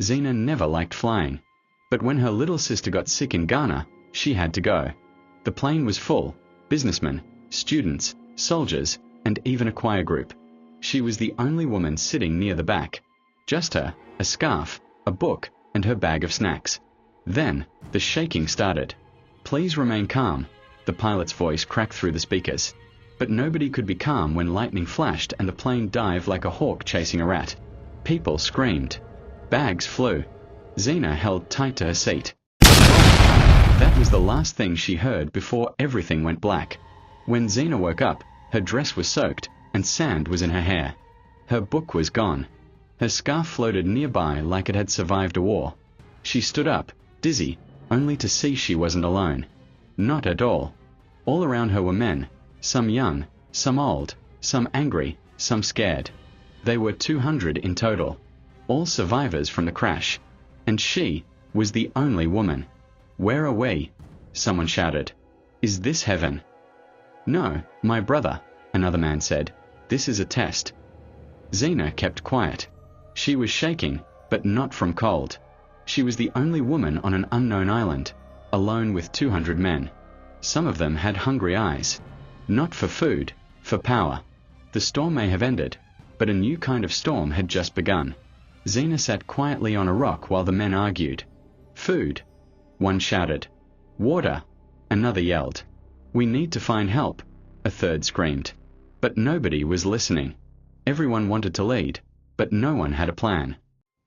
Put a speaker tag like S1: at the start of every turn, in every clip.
S1: Zina never liked flying. But when her little sister got sick in Ghana, she had to go. The plane was full: businessmen, students, soldiers, and even a choir group. She was the only woman sitting near the back. Just her, a scarf, a book, and her bag of snacks. Then, the shaking started. "Please remain calm," the pilot's voice cracked through the speakers. But nobody could be calm when lightning flashed and the plane dived like a hawk chasing a rat. People screamed. Bags flew. Zina held tight to her seat. That was the last thing she heard before everything went black. When Zina woke up, her dress was soaked, and sand was in her hair. Her book was gone. Her scarf floated nearby like it had survived a war. She stood up, dizzy, only to see she wasn't alone. Not at all. All around her were men, some young, some old, some angry, some scared. They were 200 in total, all survivors from the crash. And she was the only woman. "Where are we?" someone shouted. "Is this heaven?" "No, my brother," another man said. "This is a test." Zina kept quiet. She was shaking, but not from cold. She was the only woman on an unknown island, alone with 200 men. Some of them had hungry eyes. Not for food, for power. The storm may have ended, but a new kind of storm had just begun. Zina sat quietly on a rock while the men argued. "Food," one shouted. "Water," another yelled. "We need to find help," a third screamed. But nobody was listening. Everyone wanted to lead, but no one had a plan.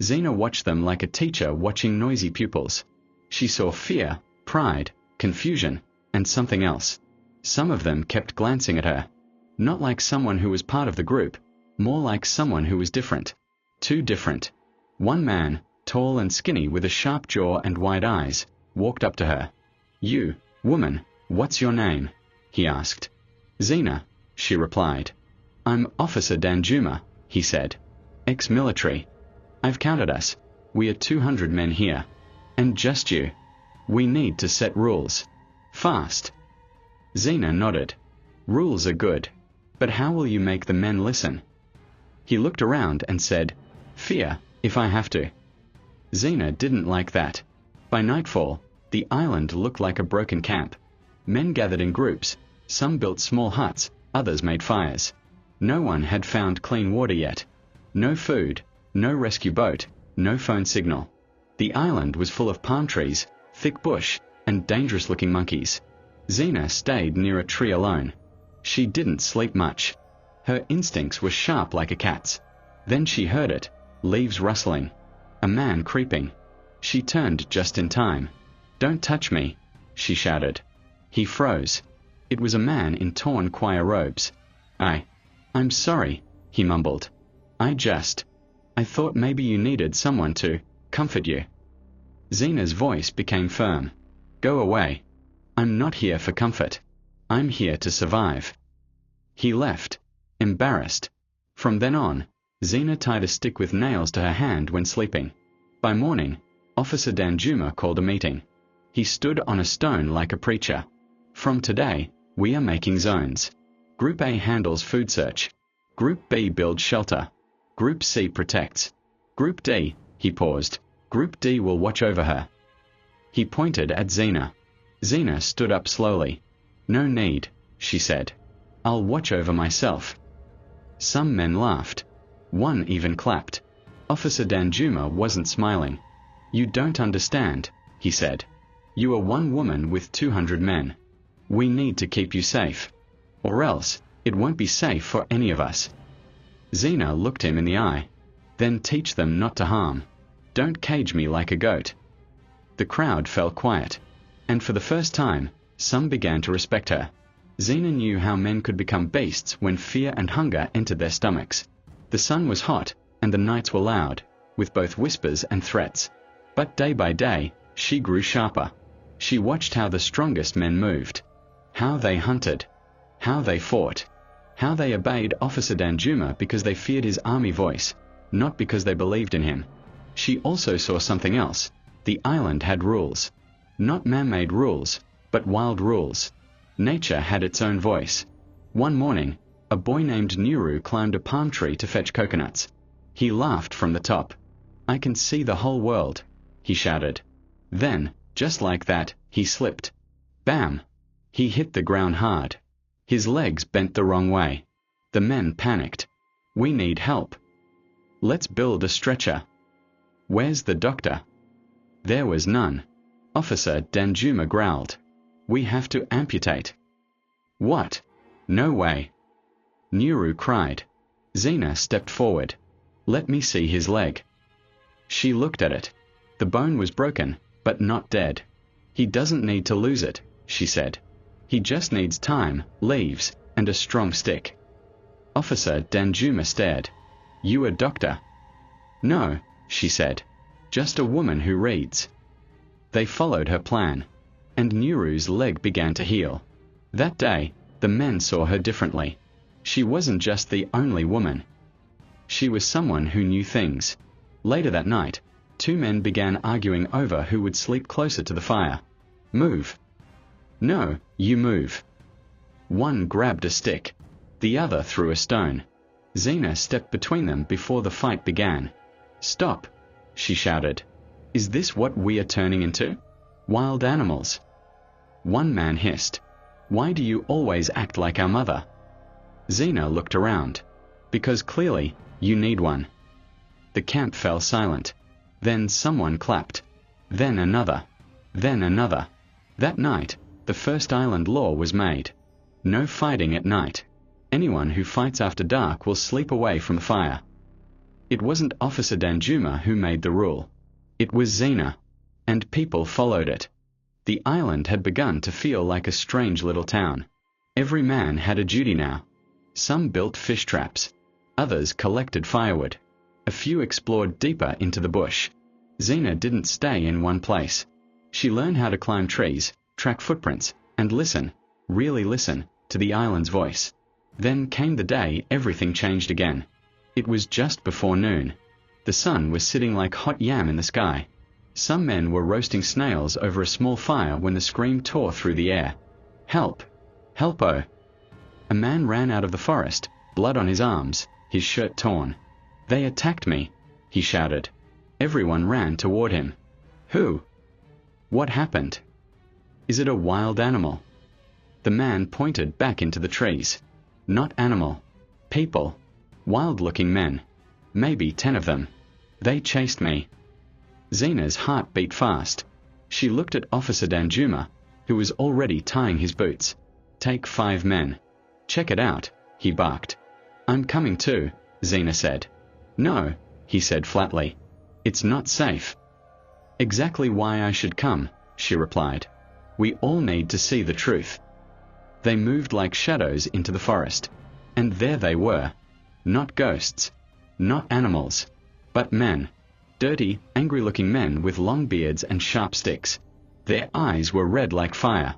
S1: Zina watched them like a teacher watching noisy pupils. She saw fear, pride, confusion, and something else. Some of them kept glancing at her. Not like someone who was part of the group, more like someone who was different. Too different. One man, tall and skinny with a sharp jaw and wide eyes, walked up to her. "You, woman, what's your name?" he asked. "Zina," she replied. "I'm Officer Danjuma," he said. "Ex-military. I've counted us. We are 200 men here. And just you. We need to set rules. Fast." Zina nodded. "Rules are good. But how will you make the men listen?" He looked around and said, "Fear, if I have to." Zina didn't like that. By nightfall, the island looked like a broken camp. Men gathered in groups. Some built small huts, others made fires. No one had found clean water yet. No food, no rescue boat, no phone signal. The island was full of palm trees, thick bush, and dangerous-looking monkeys. Zina stayed near a tree alone. She didn't sleep much. Her instincts were sharp like a cat's. Then she heard it, leaves rustling. A man creeping. She turned just in time. "Don't touch me," she shouted. He froze. It was a man in torn choir robes. I'm sorry," he mumbled. I thought maybe you needed someone to comfort you." Zina's voice became firm. "Go away. I'm not here for comfort. I'm here to survive." He left, embarrassed. From then on, Zina tied a stick with nails to her hand when sleeping. By morning, Officer Danjuma called a meeting. He stood on a stone like a preacher. "From today, we are making zones. Group A handles food search. Group B builds shelter. Group C protects. Group D," he paused, "Group D will watch over her." He pointed at Zina. Zina stood up slowly. "No need," she said. "I'll watch over myself." Some men laughed. One even clapped. Officer Danjuma wasn't smiling. "You don't understand," he said. "You are one woman with 200 men. We need to keep you safe. Or else, it won't be safe for any of us." Zina looked him in the eye. "Then teach them not to harm. Don't cage me like a goat." The crowd fell quiet. And for the first time, some began to respect her. Zina knew how men could become beasts when fear and hunger entered their stomachs. The sun was hot, and the nights were loud, with both whispers and threats. But day by day, she grew sharper. She watched how the strongest men moved. How they hunted. How they fought. How they obeyed Officer Danjuma because they feared his army voice, not because they believed in him. She also saw something else. The island had rules. Not man-made rules, but wild rules. Nature had its own voice. One morning, a boy named Nuru climbed a palm tree to fetch coconuts. He laughed from the top. I can see the whole world," he shouted. Then, just like that, he slipped. Bam! He hit the ground hard. His legs bent the wrong way. The men panicked. "We need help. Let's build a stretcher." "Where's the doctor?" There was none. Officer Danjuma growled. "We have to amputate." "What? No way." Nuru cried. Zina stepped forward. "Let me see his leg." She looked at it. The bone was broken, but not dead. "He doesn't need to lose it," she said. "He just needs time, leaves, and a strong stick." Officer Danjuma stared. "You a doctor?" "No," she said. "Just a woman who reads." They followed her plan, and Nuru's leg began to heal. That day, the men saw her differently. She wasn't just the only woman. She was someone who knew things. Later that night, two men began arguing over who would sleep closer to the fire. "Move." "No, you move." One grabbed a stick. The other threw a stone. Zina stepped between them before the fight began. "Stop," she shouted. "Is this what we are turning into? Wild animals?" One man hissed. "Why do you always act like our mother?" Zina looked around. "Because clearly, you need one." The camp fell silent. Then someone clapped. Then another. Then another. That night, the first island law was made. No fighting at night. Anyone who fights after dark will sleep away from the fire. It wasn't Officer Danjuma who made the rule. It was Zina. And people followed it. The island had begun to feel like a strange little town. Every man had a duty now. Some built fish traps. Others collected firewood. A few explored deeper into the bush. Zina didn't stay in one place. She learned how to climb trees, track footprints, and listen, really listen, to the island's voice. Then came the day everything changed again. It was just before noon. The sun was sitting like hot yam in the sky. Some men were roasting snails over a small fire when the scream tore through the air. "Help! Help-o!" A man ran out of the forest, blood on his arms, his shirt torn. "They attacked me," he shouted. Everyone ran toward him. "Who? What happened? Is it a wild animal?" The man pointed back into the trees. "Not animal. People. Wild-looking men. Maybe 10 of them. They chased me." Zina's heart beat fast. She looked at Officer Danjuma, who was already tying his boots. "Take 5 men. Check it out," he barked. "I'm coming too," Zina said. "No," he said flatly. "It's not safe." "Exactly why I should come," she replied. "We all need to see the truth." They moved like shadows into the forest. And there they were. Not ghosts. Not animals. But men. Dirty, angry-looking men with long beards and sharp sticks. Their eyes were red like fire.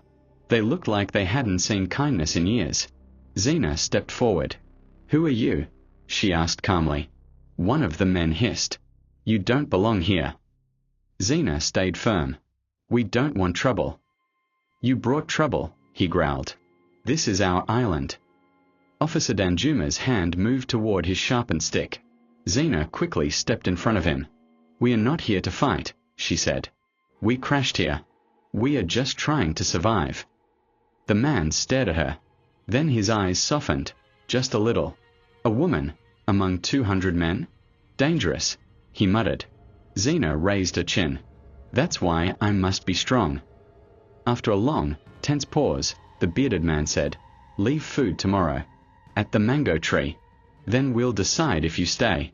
S1: They looked like they hadn't seen kindness in years. Zina stepped forward. "Who are you?" she asked calmly. One of the men hissed. "You don't belong here." Zina stayed firm. "We don't want trouble." "You brought trouble," he growled. "This is our island." Officer Danjuma's hand moved toward his sharpened stick. Zina quickly stepped in front of him. "We are not here to fight," she said. "We crashed here. We are just trying to survive." The man stared at her. Then his eyes softened, just a little. "A woman, among 200 men? Dangerous," he muttered. Zina raised her chin. "That's why I must be strong." After a long, tense pause, the bearded man said, "Leave food tomorrow. At the mango tree. Then we'll decide if you stay."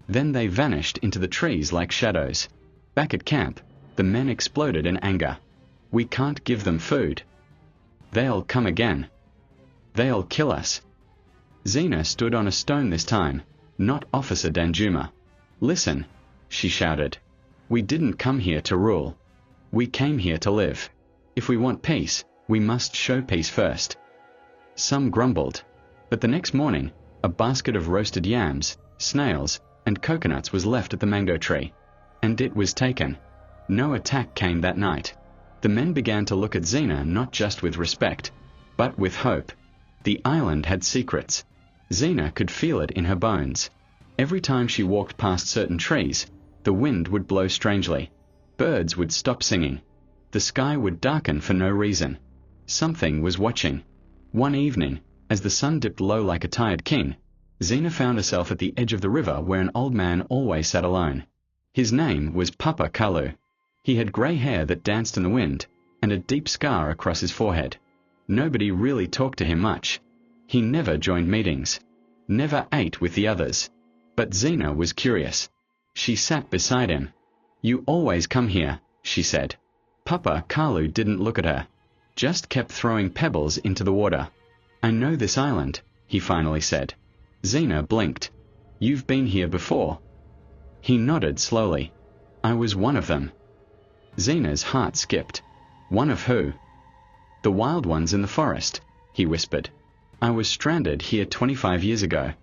S1: Then they vanished into the trees like shadows. Back at camp, the men exploded in anger. "We can't give them food. They'll come again. They'll kill us." Zina stood on a stone this time, not Officer Danjuma. "Listen," she shouted. "We didn't come here to rule. We came here to live. If we want peace, we must show peace first." Some grumbled. But the next morning, a basket of roasted yams, snails, and coconuts was left at the mango tree. And it was taken. No attack came that night. The men began to look at Zina not just with respect, but with hope. The island had secrets. Zina could feel it in her bones. Every time she walked past certain trees, The wind would blow strangely. Birds would stop singing. The sky would darken for no reason. Something was watching. One evening, as the sun dipped low like a tired king, Zina found herself at the edge of the river where an old man always sat alone. His name was Papa Kalu. He had grey hair that danced in the wind, and a deep scar across his forehead. Nobody really talked to him much. He never joined meetings. Never ate with the others. But Zina was curious. She sat beside him. "You always come here," she said. Papa Kalu didn't look at her. Just kept throwing pebbles into the water. "I know this island," he finally said. Zina blinked. "You've been here before?" He nodded slowly. "I was one of them." Zina's heart skipped. "One of who?" "The wild ones in the forest," he whispered. "I was stranded here 25 years ago.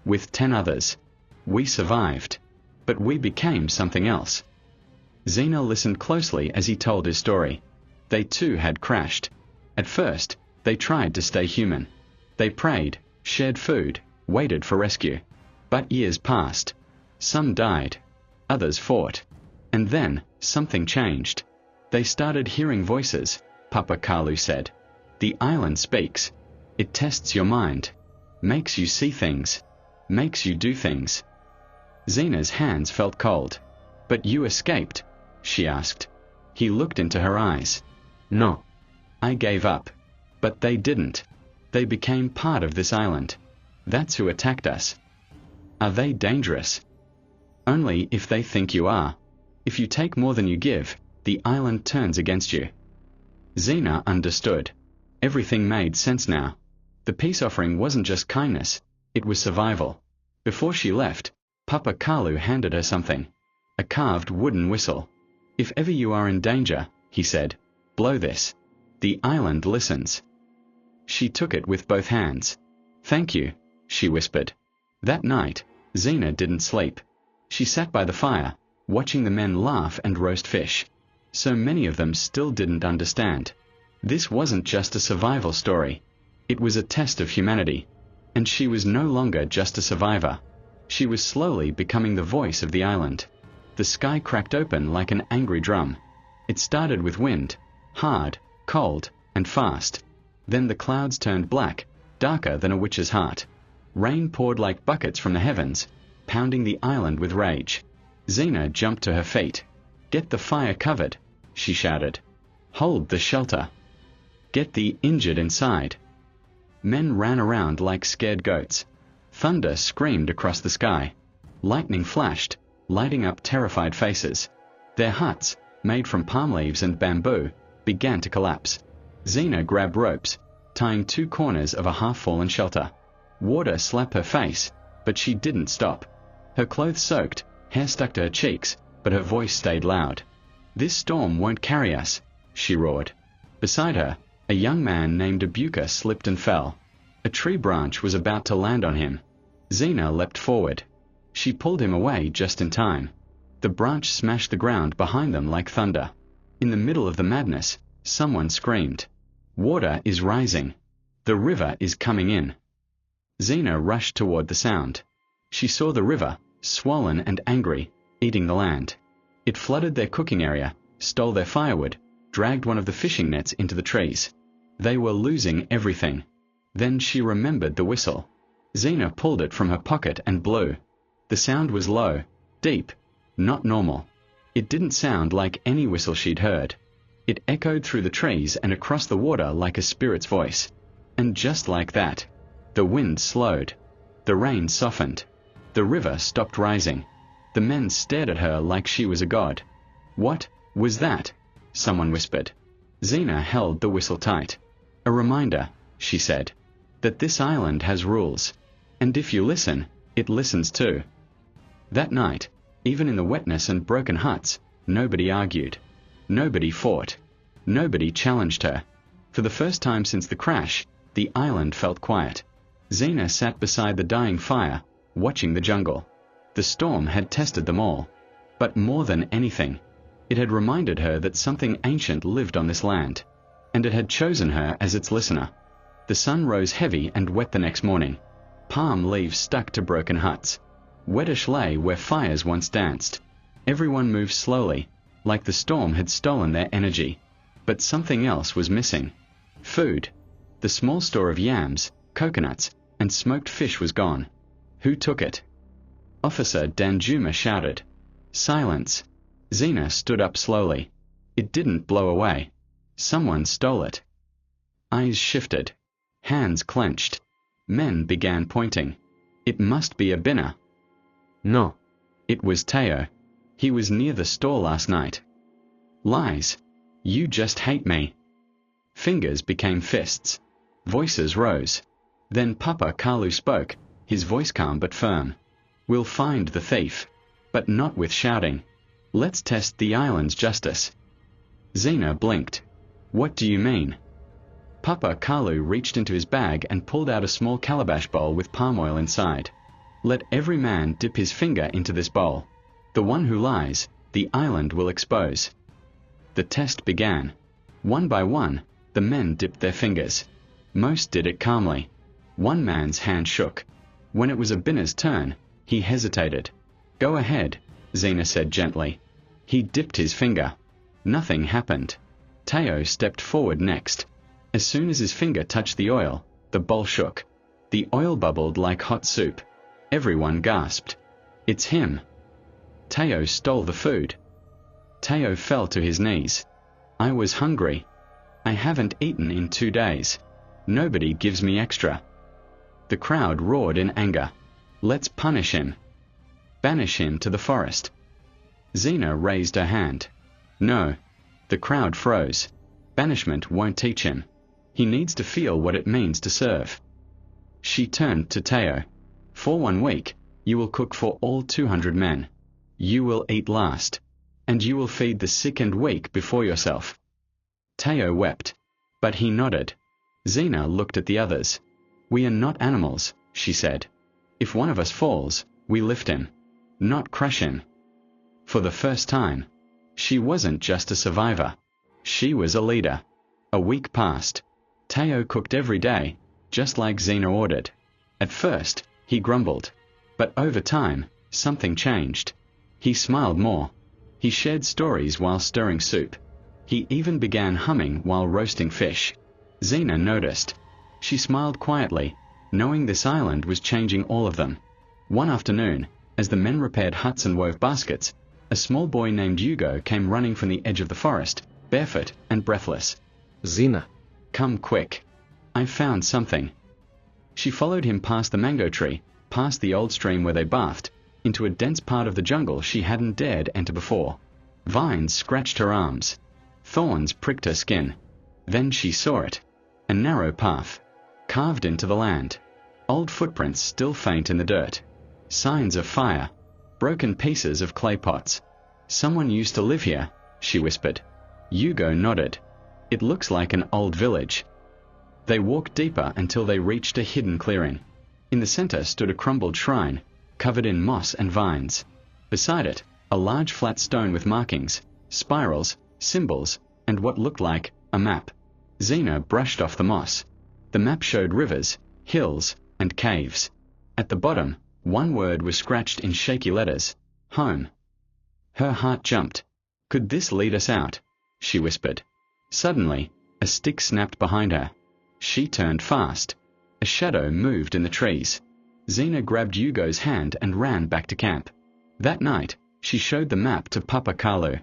S1: With 10 others. We survived. But we became something else." Zina listened closely as he told his story. They too had crashed. At first, they tried to stay human. They prayed, shared food, waited for rescue. But years passed. Some died. Others fought. And then, something changed. They started hearing voices, Papa Kalu said. "The island speaks. It tests your mind. Makes you see things. Makes you do things." Zina's hands felt cold. "But you escaped?" she asked. He looked into her eyes. "No. I gave up. But they didn't. They became part of this island. That's who attacked us." "Are they dangerous?" "Only if they think you are. If you take more than you give, the island turns against you." Zina understood. Everything made sense now. The peace offering wasn't just kindness, it was survival. Before she left, Papa Kalu handed her something. A carved wooden whistle. "If ever you are in danger," he said, "blow this. The island listens." She took it with both hands. "Thank you," she whispered. That night, Zina didn't sleep. She sat by the fire, watching the men laugh and roast fish. So many of them still didn't understand. This wasn't just a survival story. It was a test of humanity. And she was no longer just a survivor. She was slowly becoming the voice of the island. The sky cracked open like an angry drum. It started with wind, hard, cold, and fast. Then the clouds turned black, darker than a witch's heart. Rain poured like buckets from the heavens, pounding the island with rage. Zina jumped to her feet. "Get the fire covered," she shouted. "Hold the shelter. Get the injured inside." Men ran around like scared goats. Thunder screamed across the sky. Lightning flashed, lighting up terrified faces. Their huts, made from palm leaves and bamboo, began to collapse. Zina grabbed ropes, tying 2 corners of a half-fallen shelter. Water slapped her face, but she didn't stop. Her clothes soaked, hair stuck to her cheeks, but her voice stayed loud. "This storm won't carry us," she roared. Beside her, a young man named Abuka slipped and fell. A tree branch was about to land on him. Zina leapt forward. She pulled him away just in time. The branch smashed the ground behind them like thunder. In the middle of the madness, someone screamed. "Water is rising. The river is coming in." Zina rushed toward the sound. She saw the river, swollen and angry, eating the land. It flooded their cooking area, stole their firewood, dragged one of the fishing nets into the trees. They were losing everything. Then she remembered the whistle. Zina pulled it from her pocket and blew. The sound was low, deep, not normal. It didn't sound like any whistle she'd heard. It echoed through the trees and across the water like a spirit's voice. And just like that, the wind slowed. The rain softened. The river stopped rising. The men stared at her like she was a god. "What was that?" someone whispered. Zina held the whistle tight. "A reminder," she said, "that this island has rules. And if you listen, it listens too." That night, even in the wetness and broken huts, nobody argued. Nobody fought. Nobody challenged her. For the first time since the crash, the island felt quiet. Zina sat beside the dying fire, watching the jungle. The storm had tested them all. But more than anything, it had reminded her that something ancient lived on this land. And it had chosen her as its listener. The sun rose heavy and wet the next morning. Palm leaves stuck to broken huts. Wettish lay where fires once danced. Everyone moved slowly, like the storm had stolen their energy. But something else was missing. Food. The small store of yams, coconuts, and smoked fish was gone. Who took it? Officer Danjuma shouted. Silence. Zina stood up slowly. It didn't blow away. Someone stole it. Eyes shifted. Hands clenched. Men began pointing. It must be a binner.
S2: No.
S1: It was Teo. He was near the store last night. Lies. You just hate me. Fingers became fists. Voices rose. Then Papa Kalu spoke, his voice calm but firm. We'll find the thief. But not with shouting. Let's test the island's justice. Zina blinked. What do you mean? Papa Kalu reached into his bag and pulled out a small calabash bowl with palm oil inside. Let every man dip his finger into this bowl. The one who lies, the island will expose. The test began. One by one, the men dipped their fingers. Most did it calmly. One man's hand shook. When it was a binner's turn, he hesitated. Go ahead, Zina said gently. He dipped his finger. Nothing happened. Teo stepped forward next. As soon as his finger touched the oil, the bowl shook. The oil bubbled like hot soup. Everyone gasped. It's him. Teo stole the food. Teo fell to his knees. I was hungry. I haven't eaten in 2 days. Nobody gives me extra. The crowd roared in anger. Let's punish him. Banish him to the forest. Zina raised her hand. No. The crowd froze. Banishment won't teach him. He needs to feel what it means to serve. She turned to Teo. For 1 week, you will cook for all 200 men. You will eat last. And you will feed the sick and weak before yourself. Teo wept. But he nodded. Zina looked at the others. We are not animals, she said. If one of us falls, we lift him. Not crush him. For the first time, she wasn't just a survivor. She was a leader. A week passed. Teo cooked every day, just like Zina ordered. At first, he grumbled. But over time, something changed. He smiled more. He shared stories while stirring soup. He even began humming while roasting fish. Zina noticed. She smiled quietly, knowing this island was changing all of them. One afternoon, as the men repaired huts and wove baskets, a small boy named Hugo came running from the edge of the forest, barefoot and breathless.
S2: Zina.
S1: Come quick. I've found something. She followed him past the mango tree, past the old stream where they bathed, into a dense part of the jungle she hadn't dared enter before. Vines scratched her arms. Thorns pricked her skin. Then she saw it. A narrow path. Carved into the land. Old footprints still faint in the dirt. Signs of fire. Broken pieces of clay pots. Someone used to live here, she whispered. Hugo nodded. It looks like an old village. They walked deeper until they reached a hidden clearing. In the center stood a crumbled shrine, covered in moss and vines. Beside it, a large flat stone with markings, spirals, symbols, and what looked like a map. Zina brushed off the moss. The map showed rivers, hills, and caves. At the bottom, one word was scratched in shaky letters. Home. Her heart jumped. Could this lead us out? She whispered. Suddenly, a stick snapped behind her. She turned fast. A shadow moved in the trees. Zina grabbed Hugo's hand and ran back to camp. That night, she showed the map to Papa Kalu.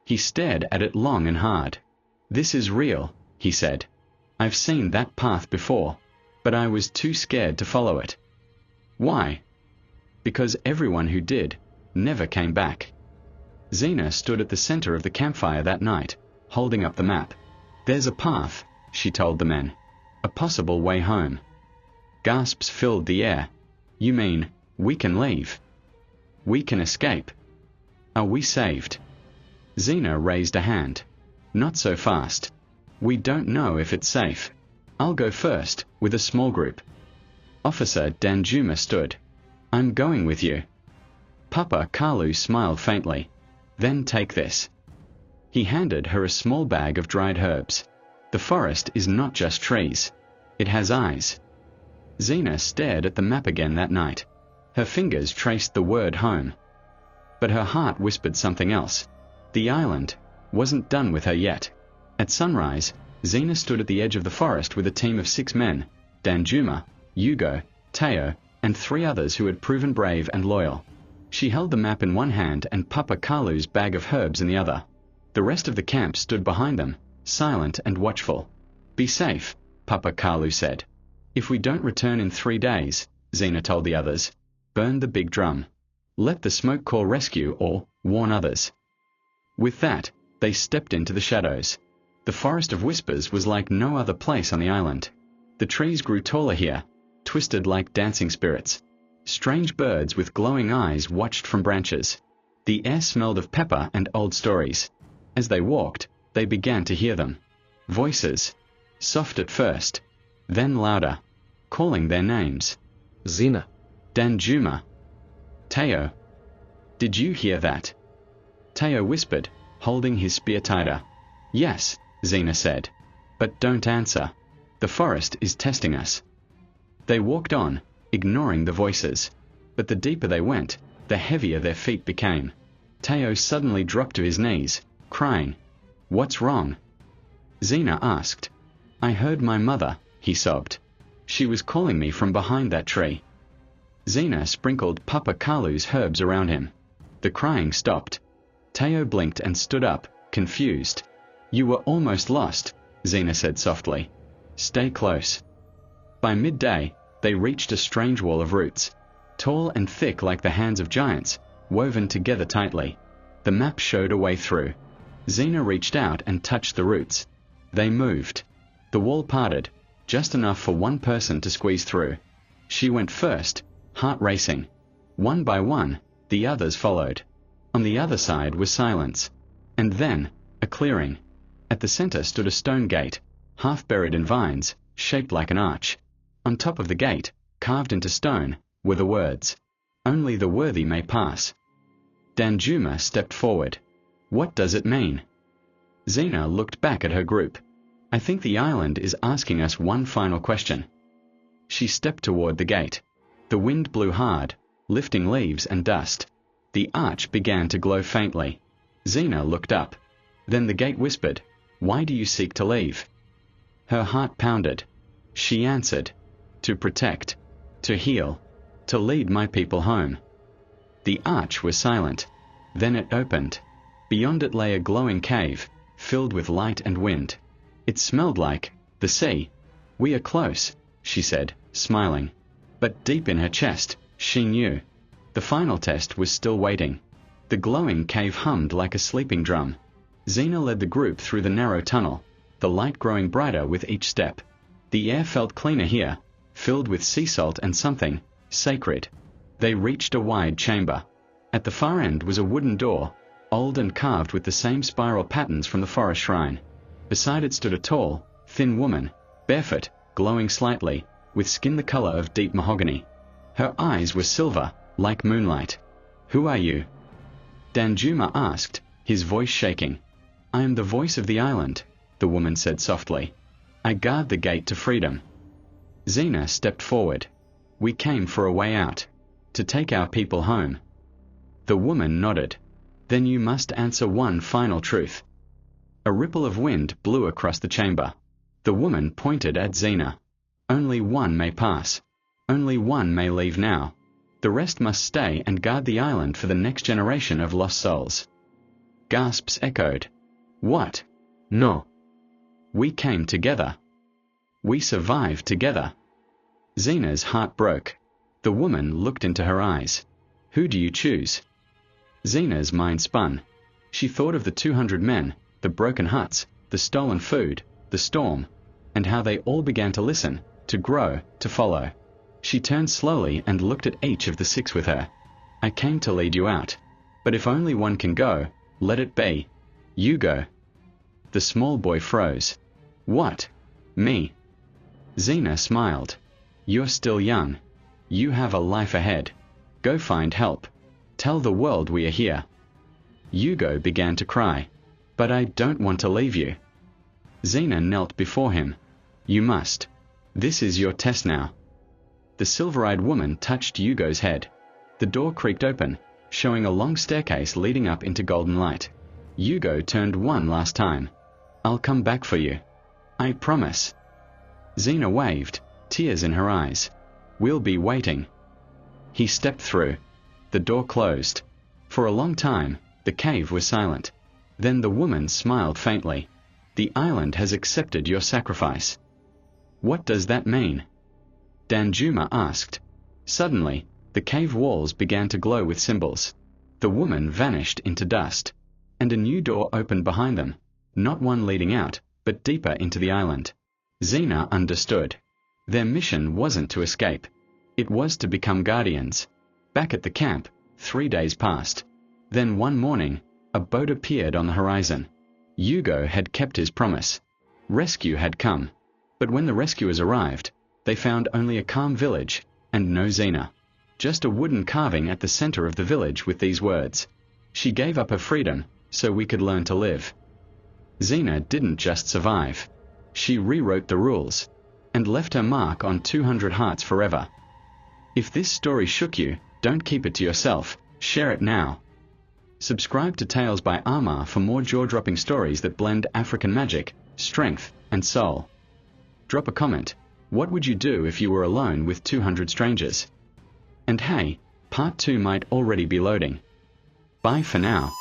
S1: He stared at it long and hard. This is real, he said. I've seen that path before, but I was too scared to follow it. Why? Because everyone who did never came back. Zina stood at the center of the campfire that night, holding up the map. There's a path, she told the men. A possible way home. Gasps filled the air. You mean, we can leave? We can escape? Are we saved? Zina raised a hand. Not so fast. We don't know if it's safe. I'll go first, with a small group. Officer Danjuma stood. I'm going with you. Papa Kalu smiled faintly. Then take this. He handed her a small bag of dried herbs. The forest is not just trees. It has eyes. Zina stared at the map again that night. Her fingers traced the word home. But her heart whispered something else. The island wasn't done with her yet. At sunrise, Zina stood at the edge of the forest with a team of 6 men, Danjuma, Hugo, Teo, and 3 others who had proven brave and loyal. She held the map in one hand and Papa Kalu's bag of herbs in the other. The rest of the camp stood behind them, silent and watchful. "Be safe," Papa Kalu said. "If we don't return in 3 days," Zina told the others, "burn the big drum. Let the smoke call rescue or warn others." With that, they stepped into the shadows. The Forest of Whispers was like no other place on the island. The trees grew taller here, twisted like dancing spirits. Strange birds with glowing eyes watched from branches. The air smelled of pepper and old stories. As they walked, they began to hear them. Voices, soft at first, then louder, calling their names.
S2: Zina.
S1: Danjuma. Teo. "Did you hear that?" Teo whispered, holding his spear tighter. "Yes," Zina said. "But don't answer. The forest is testing us." They walked on, ignoring the voices. But the deeper they went, the heavier their feet became. Teo suddenly dropped to his knees, crying. "What's wrong?" Zina asked. "I heard my mother," he sobbed. "She was calling me from behind that tree." Zina sprinkled Papa Kalu's herbs around him. The crying stopped. Teo blinked and stood up, confused. "You were almost lost," Zina said softly. "Stay close." By midday, they reached a strange wall of roots, tall and thick like the hands of giants, woven together tightly. The map showed a way through. Zina reached out and touched the roots. They moved. The wall parted, just enough for one person to squeeze through. She went first, heart racing. One by one, the others followed. On the other side was silence. And then, a clearing. At the center stood a stone gate, half buried in vines, shaped like an arch. On top of the gate, carved into stone, were the words, "Only the worthy may pass." Danjuma stepped forward. "What does it mean?" Zina looked back at her group. "I think the island is asking us one final question." She stepped toward the gate. The wind blew hard, lifting leaves and dust. The arch began to glow faintly. Zina looked up. Then the gate whispered, "Why do you seek to leave?" Her heart pounded. She answered, "To protect, to heal, to lead my people home." The arch was silent. Then it opened. Beyond it lay a glowing cave, filled with light and wind. It smelled like the sea. "We are close," she said, smiling. But deep in her chest, she knew. The final test was still waiting. The glowing cave hummed like a sleeping drum. Zina led the group through the narrow tunnel, the light growing brighter with each step. The air felt cleaner here, filled with sea salt and something sacred. They reached a wide chamber. At the far end was a wooden door, old and carved with the same spiral patterns from the forest shrine. Beside it stood a tall, thin woman, barefoot, glowing slightly, with skin the color of deep mahogany. Her eyes were silver, like moonlight. "Who are you?" Danjuma asked, his voice shaking. "I am the voice of the island," the woman said softly. "I guard the gate to freedom." Zina stepped forward. "We came for a way out, to take our people home." The woman nodded. "Then you must answer one final truth." A ripple of wind blew across the chamber. The woman pointed at Zina. "Only one may pass. Only one may leave now. The rest must stay and guard the island for the next generation of lost souls." Gasps echoed. "What?"
S2: No.
S1: "We came together. We survived together." Zina's heart broke. The woman looked into her eyes. "Who do you choose?" Zina's mind spun. She thought of the 200 men, the broken huts, the stolen food, the storm, and how they all began to listen, to grow, to follow. She turned slowly and looked at each of the 6 with her. "I came to lead you out. But if only one can go, let it be. You go." The small boy froze. "What? Me?" Zina smiled. "You're still young. You have a life ahead. Go find help. Tell the world we are here." Hugo began to cry. "But I don't want to leave you." Zina knelt before him. "You must. This is your test now." The silver-eyed woman touched Hugo's head. The door creaked open, showing a long staircase leading up into golden light. Hugo turned one last time. I'll come back for you. I promise. Zina waved, tears in her eyes. We'll be waiting. He stepped through. The door closed. For a long time, the cave was silent. Then the woman smiled faintly. The island has accepted your sacrifice. What does that mean? Danjuma asked. Suddenly, the cave walls began to glow with symbols. The woman vanished into dust, and a new door opened behind them, not one leading out, but deeper into the island. Zina understood. Their mission wasn't to escape. It was to become guardians. Back at the camp, 3 days passed. Then one morning, a boat appeared on the horizon. Hugo had kept his promise. Rescue had come. But when the rescuers arrived, they found only a calm village, and no Zina. Just a wooden carving at the center of the village with these words: "She gave up her freedom, so we could learn to live." Zina didn't just survive. She rewrote the rules, and left her mark on 200 hearts forever. If this story shook you, don't keep it to yourself, share it now. Subscribe to Tales by Amah for more jaw-dropping stories that blend African magic, strength, and soul. Drop a comment. What would you do if you were alone with 200 strangers? And hey, part 2 might already be loading. Bye for now.